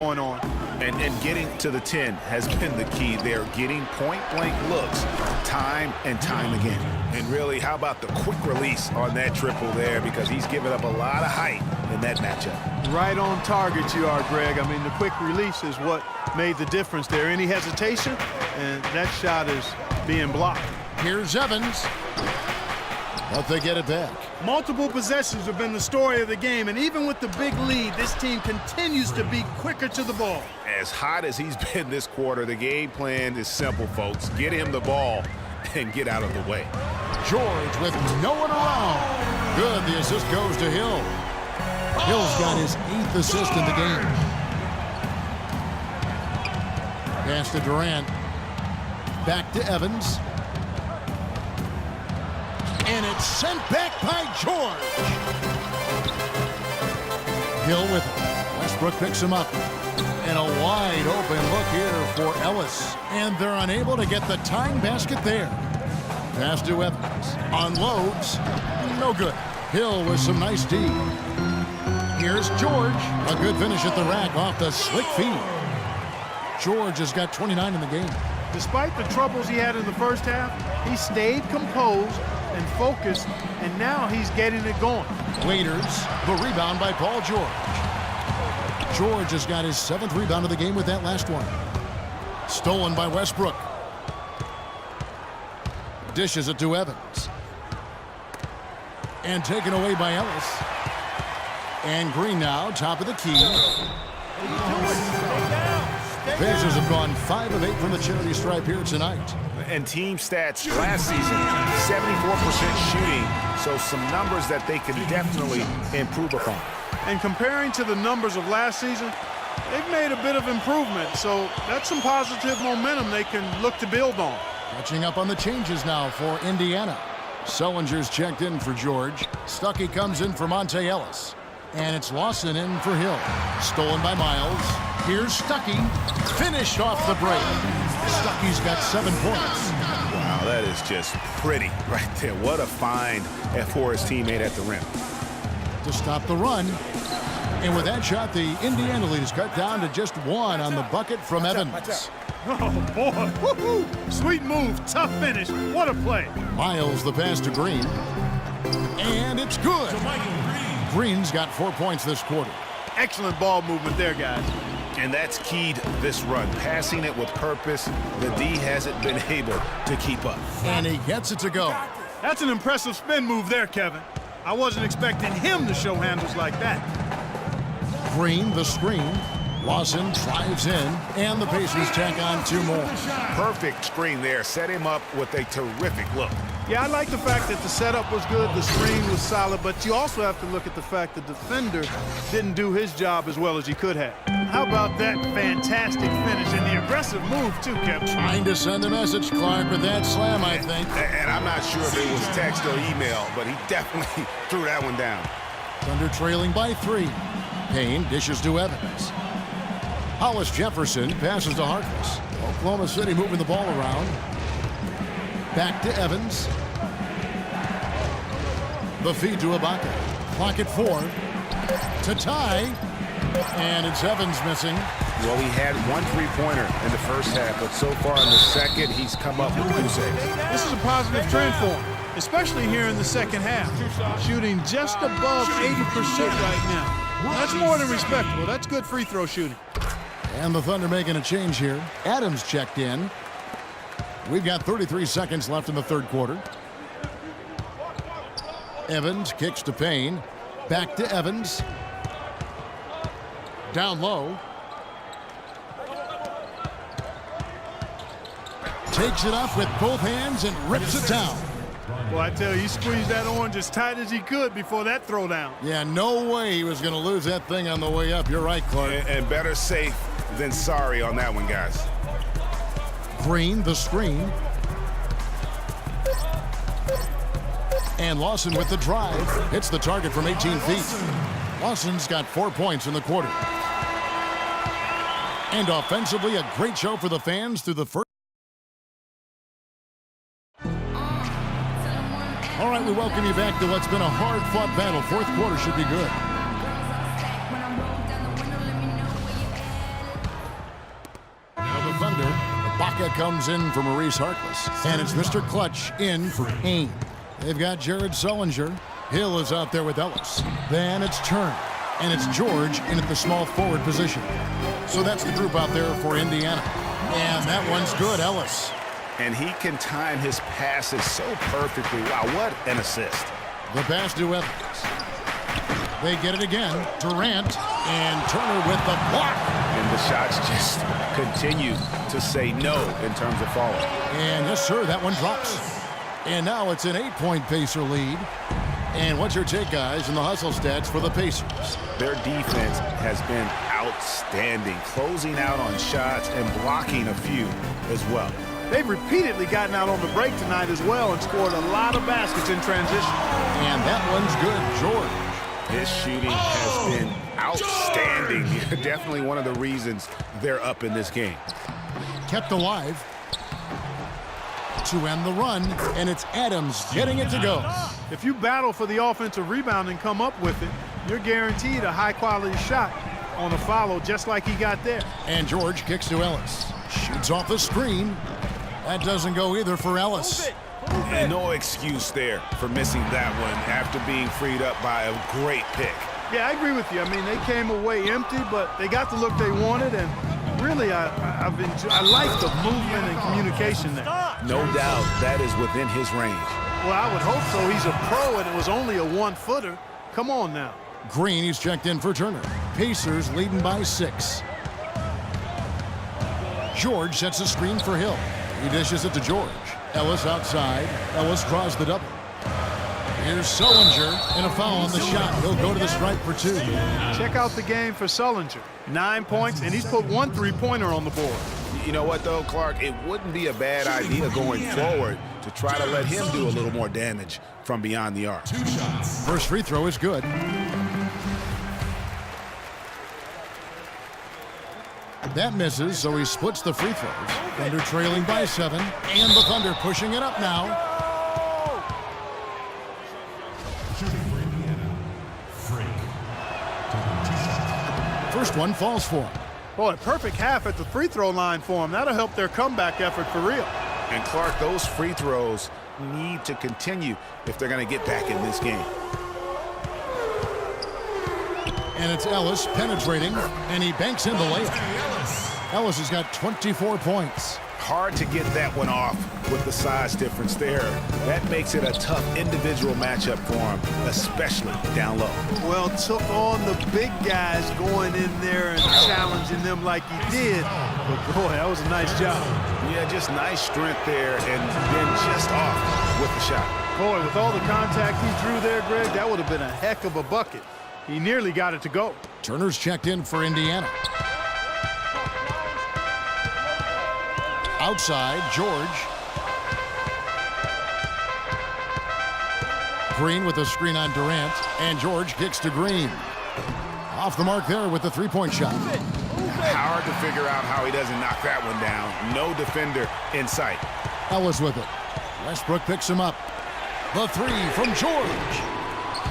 going on. And getting to the 10 has been the key there. Getting point-blank looks time and time again. And really, how about the quick release on that triple there, because he's given up a lot of height in that matchup. Right on target you are, Greg. I mean, the quick release is what made the difference there. Any hesitation, and that shot is being blocked. Here's Evans. But they get it back. Multiple possessions have been the story of the game, and even with the big lead, this team continues to be quicker to the ball. As hot as he's been this quarter, the game plan is simple, folks. Get him the ball and get out of the way. George with no one around. Good, the assist goes to Hill. Hill's got his 8th assist in the game. Pass to Durant. Back to Evans. And it's sent back by George. Hill with it. Westbrook picks him up. And a wide open look here for Ellis. And they're unable to get the tying basket there. Pass to Evans. Unloads. No good. Hill with some nice D. Here's George. A good finish at the rack off the slick feed. George has got 29 in the game. Despite the troubles he had in the first half, he stayed composed and focused, and now he's getting it going. Waiters, the rebound by Paul George. George has got his 7th rebound of the game with that last one. Stolen by Westbrook. Dishes it to Evans. And taken away by Ellis. And Green now, top of the key. Pacers have gone 5 of 8 from the charity stripe here tonight. And team stats last season, 74% shooting, so some numbers that they can definitely improve upon. And comparing to the numbers of last season, they've made a bit of improvement, so that's some positive momentum they can look to build on. Catching up on the changes now for Indiana. Sullinger's checked in for George. Stuckey comes in for Monte Ellis. And it's Lawson in for Hill. Stolen by Miles. Here's Stuckey. Finished off the break. Stuckey's got 7 points. Wow, that is just pretty right there. What a find for his teammate at the rim. To stop the run. And with that shot, the Indiana lead is cut down to just 1 on the bucket from Evans. Oh, boy. Woo-hoo. Sweet move. Tough finish. What a play. Miles the pass to Green. And it's good. Green's got 4 points this quarter. Excellent ball movement there, guys. And that's keyed this run. Passing it with purpose. The D hasn't been able to keep up. And he gets it to go. That's an impressive spin move there, Kevin. I wasn't expecting him to show handles like that. Green, the screen. Lawson drives in, and the Pacers tack on 2 more. Perfect screen there. Set him up with a terrific look. Yeah, I like the fact that the setup was good, the screen was solid, but you also have to look at the fact the defender didn't do his job as well as he could have. How about that fantastic finish and the aggressive move, too, Kevin? Trying to send a message, Clark, with that slam, I think. And I'm not sure if it was text or email, but he definitely threw that one down. Thunder trailing by 3. Payne dishes to Evans. Hollis Jefferson passes to Harkless. Oklahoma City moving the ball around. Back to Evans. The feed to Ibaka. Clock at 4. To tie. And it's Evans missing. Well, he had 1 3-pointer in the first half, but so far in the second, he's come up with 2 saves. This is a positive trend for him, especially here in the second half. Shooting just above 80% right now. That's more than respectable. That's good free throw shooting. And the Thunder making a change here. Adams checked in. We've got 33 seconds left in the 3rd quarter. Evans kicks to Payne. Back to Evans. Down low. Takes it up with both hands and rips it down. Well, I tell you, he squeezed that orange as tight as he could before that throwdown. Yeah, no way he was going to lose that thing on the way up. You're right, Clark. And better safe than sorry on that one, guys. Green, the screen. And Lawson with the drive. Hits the target from 18 feet. Lawson's got 4 points in the quarter. And offensively, a great show for the fans through the first. All right, we welcome you back to what's been a hard-fought battle. 4th quarter should be good. Ibaka comes in for Maurice Harkless. And it's Mr. Clutch in for Payne. They've got Jared Sullinger. Hill is out there with Ellis. Then it's Turner. And it's George in at the small forward position. So that's the group out there for Indiana. And that one's good, Ellis. And he can time his passes so perfectly. Wow, what an assist. The pass to Evans. They get it again. Durant and Turner with the block. And the shots just continue to say no in terms of falling. And yes, sir, that one drops. And now it's an 8-point Pacer lead. And what's your take, guys, in the hustle stats for the Pacers? Their defense has been outstanding, closing out on shots and blocking a few as well. They've repeatedly gotten out on the break tonight as well and scored a lot of baskets in transition. And that one's good, George. His shooting has been outstanding. Definitely one of the reasons they're up in this game. Kept alive to end the run, and it's Adams getting it to go. If you battle for the offensive rebound and come up with it, you're guaranteed a high-quality shot on a follow just like he got there. And George kicks to Ellis. Shoots off the screen. That doesn't go either for Ellis. And no excuse there for missing that one after being freed up by a great pick. Yeah, I agree with you. I mean, they came away empty, but they got the look they wanted, and really, I like the movement and communication there. No doubt that is within his range. Well, I would hope so. He's a pro, and it was only a one-footer. Come on now. Green, he's checked in for Turner. Pacers leading by 6. George sets a screen for Hill. He dishes it to George. Ellis outside. Ellis draws the double. Here's Sullinger, and a foul on the shot. He'll go to the stripe for 2. Check out the game for Sullinger. 9 points, and he's put 1 3-pointer on the board. You know what, though, Clark? It wouldn't be a bad idea going forward to try to let him do a little more damage from beyond the arc. 2 shots. First free throw is good. That misses, so he splits the free throws. Thunder trailing by 7, and the Thunder pushing it up now. First one falls for him. Boy, perfect half at the free throw line for him. That'll help their comeback effort for real. And Clark, those free throws need to continue if they're going to get back in this game. And it's Ellis penetrating, and he banks in the layup. Ellis has got 24 points. Hard to get that one off with the size difference there. That makes it a tough individual matchup for him, especially down low. Well, took on the big guys going in there and challenging them like he did. But boy, that was a nice job. Yeah, just nice strength there and then just off with the shot. Boy, with all the contact he drew there, Greg, that would have been a heck of a bucket. He nearly got it to go. Turner's checked in for Indiana. Outside, George. Green with a screen on Durant, and George kicks to Green. Off the mark there with the three-point shot. Hard to figure out how he doesn't knock that one down. No defender in sight. Ellis with it. Westbrook picks him up. The three from George.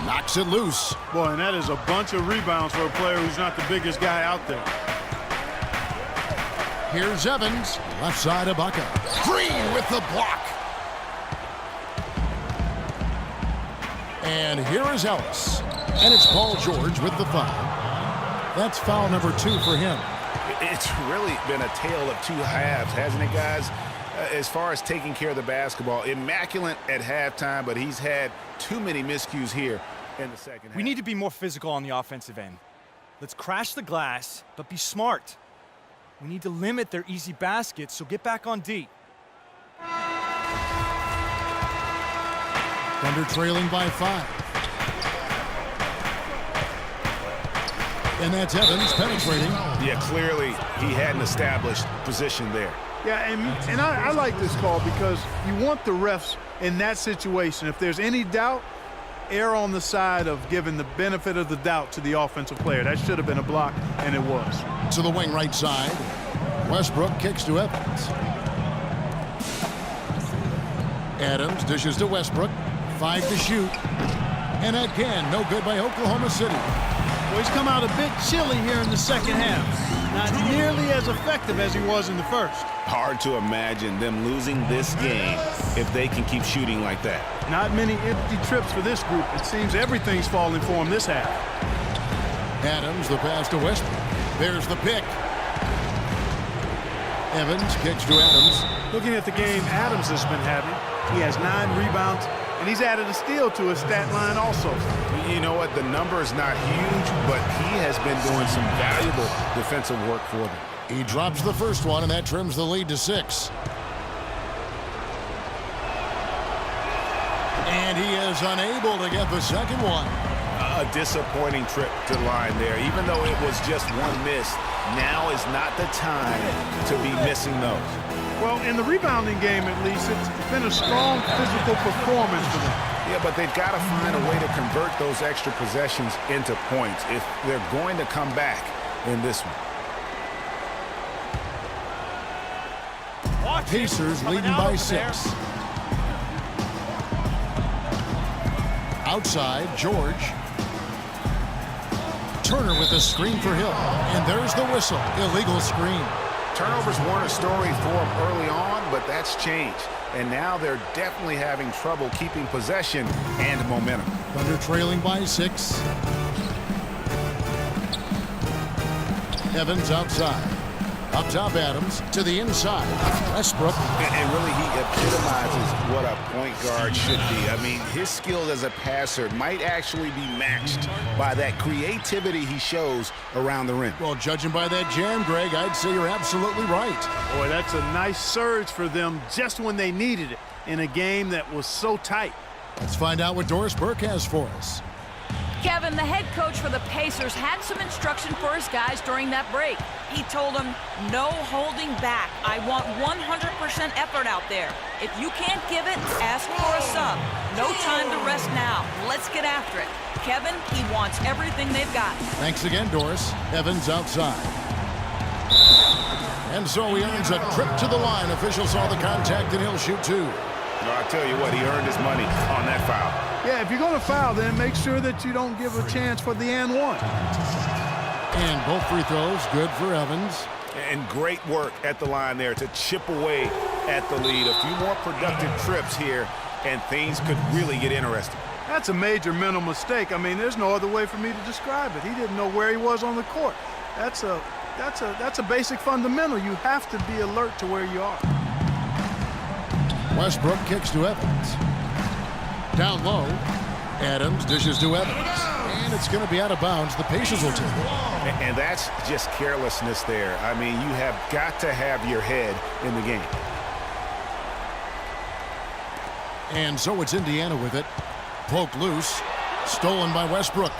Knocks it loose. Boy, and that is a bunch of rebounds for a player who's not the biggest guy out there. Here's Evans. Left side Ibaka. Green with the block. And here is Ellis. And it's Paul George with the foul. That's foul number 2 for him. It's really been a tale of two halves, hasn't it, guys? As far as taking care of the basketball, immaculate at halftime, but he's had too many miscues here in the second half. We need to be more physical on the offensive end. Let's crash the glass, but be smart. We need to limit their easy baskets, so get back on D. Thunder trailing by 5. And that's Evans penetrating. Yeah, clearly he had an established position there. Yeah, and I like this call because you want the refs in that situation. If there's any doubt, err on the side of giving the benefit of the doubt to the offensive player. That should have been a block, and it was. To the wing right side. Westbrook kicks to Evans. Adams dishes to Westbrook. 5 to shoot. And again, no good by Oklahoma City. Well, he's come out a bit chilly here in the second half. Not nearly as effective as he was in the first. Hard to imagine them losing this game if they can keep shooting like that. Not many empty trips for this group. It seems everything's falling for him this half. Adams, the pass to Westbrook. There's the pick. Evans kicks to Adams. Looking at the game Adams has been having, he has 9 rebounds, and he's added a steal to his stat line also. You know what? The number is not huge, but he has been doing some valuable defensive work for them. He drops the first one, and that trims the lead to 6. And he is unable to get the second one. A disappointing trip to the line there. Even though it was just one miss, now is not the time to be missing those. Well, in the rebounding game at least, it's been a strong physical performance for them. Yeah, but they've got to find a way to convert those extra possessions into points if they're going to come back in this one. Pacers leading by 6. Outside, George. Turner with the screen for Hill. And there's the whistle. Illegal screen. Turnovers weren't a story for them early on, but that's changed. And now they're definitely having trouble keeping possession and momentum. Thunder trailing by 6. Evans outside. Up top, Adams to the inside. Westbrook. And really, he epitomizes what a point guard should be. I mean, his skill as a passer might actually be matched by that creativity he shows around the rim. Well, judging by that jam, Greg, I'd say you're absolutely right. Boy, that's a nice surge for them just when they needed it in a game that was so tight. Let's find out what Doris Burke has for us. Kevin, the head coach for the Pacers, had some instruction for his guys during that break. He told them, no holding back. I want 100% effort out there. If you can't give it, ask for a sub. No time to rest now. Let's get after it. Kevin, he wants everything they've got. Thanks again, Doris. Evans outside. And so he earns a trip to the line. Officials saw the contact, and he'll shoot 2. Well, I'll tell you what, he earned his money on that foul. Yeah, if you're going to foul, then make sure that you don't give a chance for the and one. And both free throws good for Evans. And great work at the line there to chip away at the lead. A few more productive trips here, and things could really get interesting. That's a major mental mistake. I mean, there's no other way for me to describe it. He didn't know where he was on the court. That's a basic fundamental. You have to be alert to where you are. Westbrook kicks to Evans. Down low. Adams dishes to Evans. And it's going to be out of bounds. The Pacers will take it. And that's just carelessness there. I mean, you have got to have your head in the game. And so it's Indiana with it. Poked loose. Stolen by Westbrook.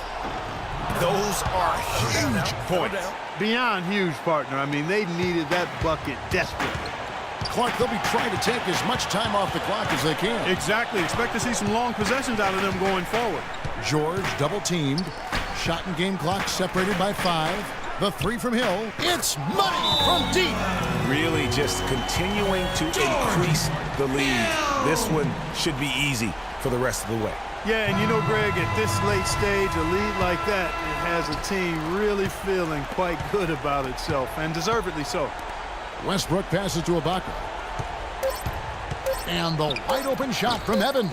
Those are huge points. Beyond huge, partner. I mean, they needed that bucket desperately. Clark, they'll be trying to take as much time off the clock as they can. Exactly. Expect to see some long possessions out of them going forward. George double-teamed. Shot and game clock separated by 5. The 3 from Hill. It's money from deep. Really just continuing to increase the lead. This one should be easy for the rest of the way. Yeah, and you know, Greg, at this late stage, a lead like that, it has a team really feeling quite good about itself, and deservedly so. Westbrook passes to Ibaka. And the wide-open shot from Evans.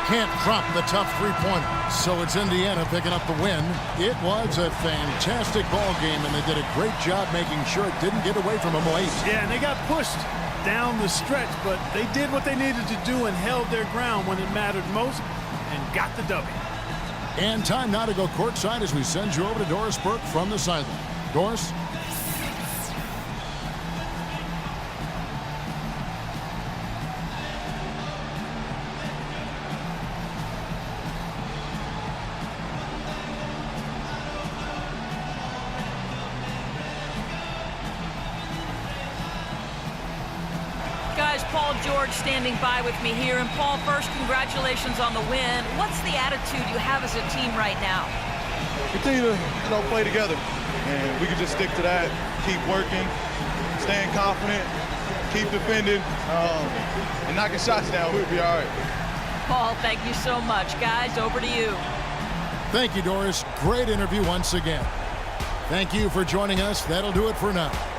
Can't drop the tough three-pointer. So it's Indiana picking up the win. It was a fantastic ball game, and they did a great job making sure it didn't get away from them late. Yeah, and they got pushed down the stretch, but they did what they needed to do and held their ground when it mattered most and got the W. And time now to go courtside as we send you over to Doris Burke from the sideline. Doris? Paul George standing by with me here. And Paul, first, congratulations on the win. What's the attitude you have as a team right now? Continue to play together, and we can just stick to that. Keep working, staying confident, keep defending, and knocking shots down. We'll be all right. Paul, thank you so much. Guys, over to you. Thank you, Doris. Great interview once again. Thank you for joining us. That'll do it for now.